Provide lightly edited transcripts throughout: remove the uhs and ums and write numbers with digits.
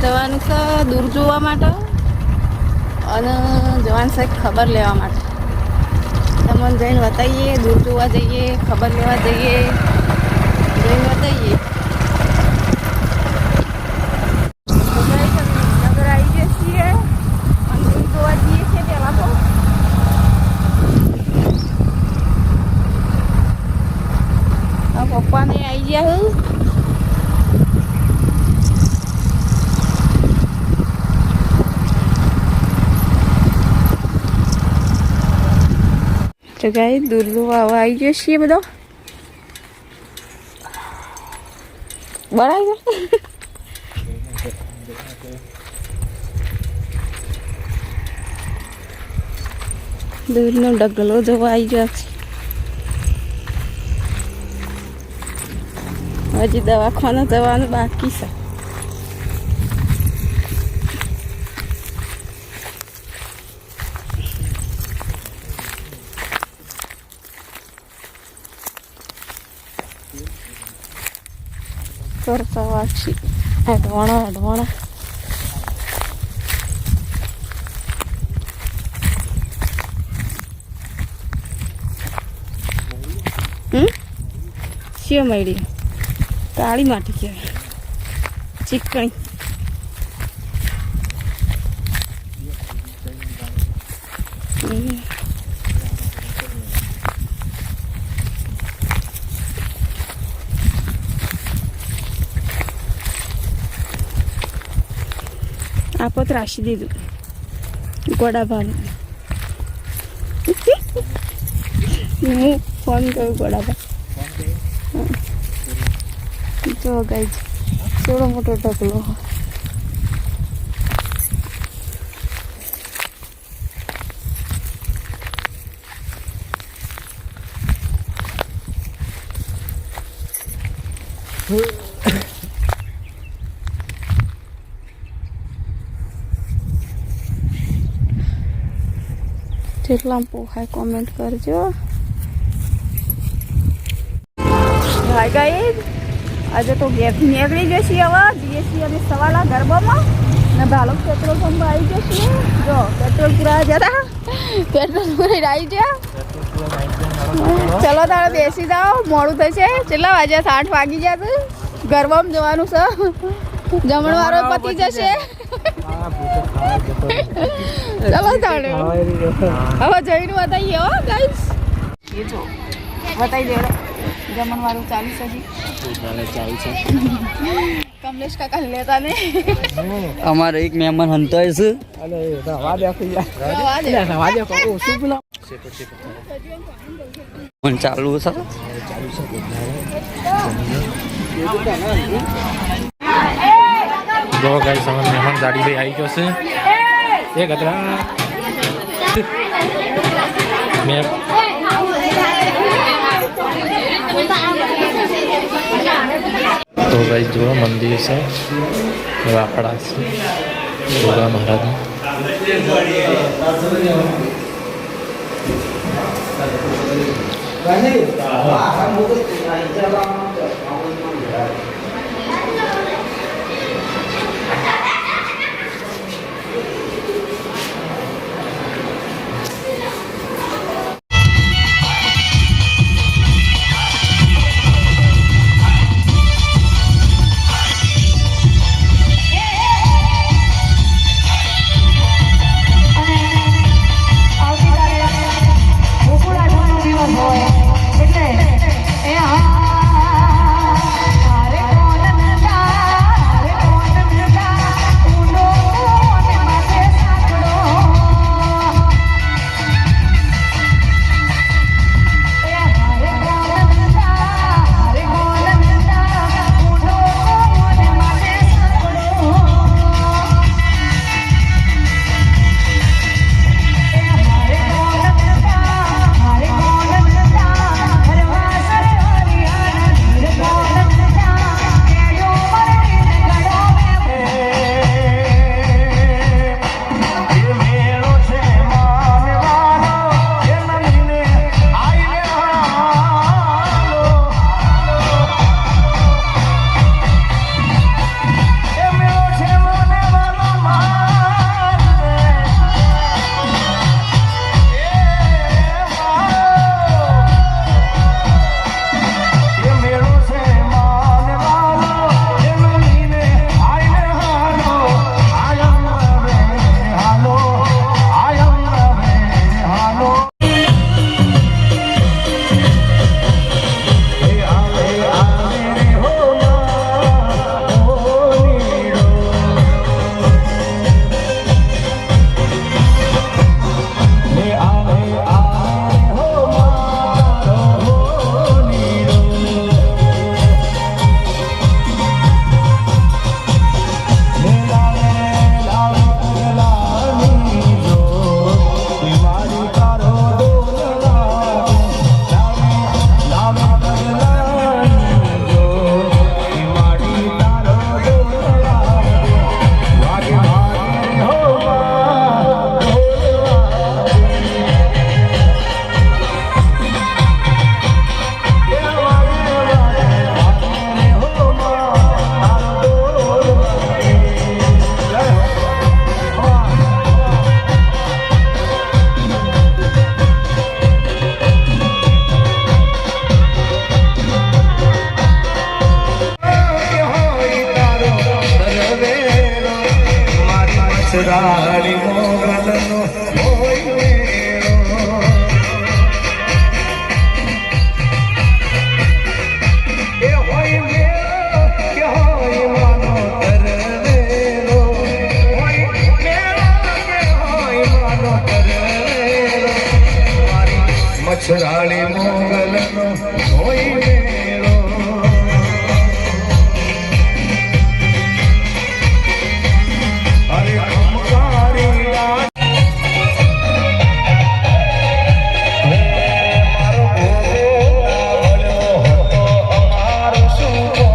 જવાનું છે દૂર જોવા માટે અને જવાનું છે ખબર લેવા માટે. તમને જઈને બતાવીએ, દૂર જોવા જઈએ, ખબર લેવા જઈએ, જઈને બતાવીએ. નગર આવી જઈએ છીએ અને દૂર જોવા જઈએ છીએ પહેલાં તો. પપ્પાને આવી ગયા હું તો ગાય દૂર જોવા આવી ગયો છીએ બધો બરાબર. દૂરનો ડગલો જોવા આવી ગયો છે. હજી દવાખાને જવાનું બાકી છે. કરતા વાક્ષી અઢવાણા શિવ મળી કાળી માટી કહેવાય, ચીકણી. આપત રાશી દીધું ગોડાભાનું. હું ફોન કર્યું ગોડાભા. જો ગાય થોડો મોટો ઢગલો. જેટલા પોહાય કોમેન્ટ કરજો. હાય ગાઈસ, આજે તો ગેપથી નીકળી ગઈ છીએ. હવે જઈએ છીએ અમે સવાલા ગરબામાં ને ભાલોક પેટ્રોલ પંપ આવી ગયો છીએ. જો પેટ્રોલ પૂરા જતા પેટ્રોલ પૂરા આવી ગયા. ચલો તારે બેસી જાઓ, મોડું થશે. કેટલા વાગ્યા? 8 વાગી ગયા. ગરબામાં જવાનું છે, જમણવારો પતી જશે. ચલો તારે હવે જઈને બતાવીએ. હો ગાઈસ, એ જો બતાવી દે. જમણવારું ચાલુ છે. કમલેશ કાકા લેતા ને અમારે એક મહેમાન હંતાય છે. ચાલુ છે. જો ગાઈસ અમારે મહેમાન ગાડી ભાઈ આવી ગયો છે. એક હતા મેં તો ગાઈસ જો મંદિર છે, વાપડા છે ભોળા મહારાજનું. એટલે સરાળી મોગલનો હોય મેળો અરે ખમકારી રાત મારો ભોગો વળ્યો હતો અમારું સુખો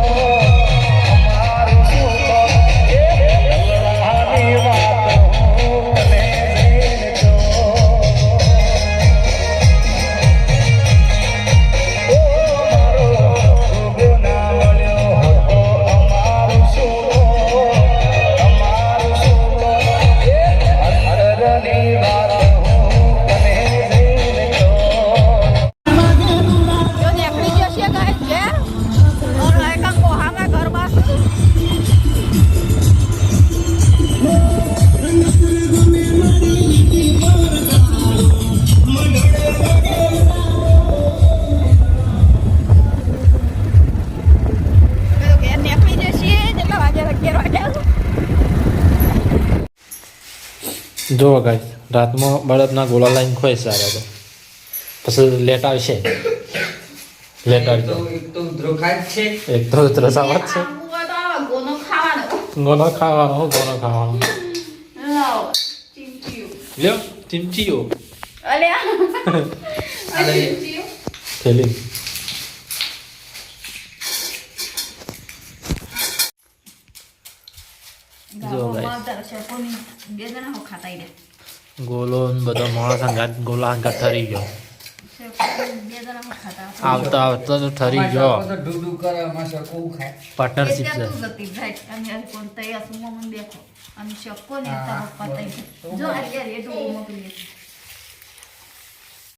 એ લલડાની વાતો તને જઈને જો જો નીકળી જશે ગાઈસ ઘેર ઓર લાયકા કોહામાં ઘર બાસ ઘેર નીકળી જશે કેટલા વાગ્યા 11 વાગ્યા જો ગાઈસ રાતમાં બળદના ગોળા લાઈન ખોઈ સારા તો પછી લેટ આવશે લેટ આવશે એક તો ધ્રોખાય જ છે. એક તો ત્રસાવત છે ગોનો ખાવાનો ગોનો ખાવાનો ગોનો ખાવાનો લાવ ચીમચીયું લ્યો ચીમચીઓ અલ્યા ચીમચીયું થેલી જો guys. બે જણા હો ખાતા ઈ ગોલો ને બધો માણસ અંગાત ગોલા અંગાત ઠરી ગયો બે જણા હો ખાતા આવતા આવતા તો ઠરી ગયો તો ડૂડું કરે અમાર શકું ખાય. પાર્ટનરશિપ છે તું ગતી ભાઈ અને યાર કોણ તૈયાર સુમો મને દેખો અને શક્કો ને તા પતાઈ જો આ યાર એ તો મોકલી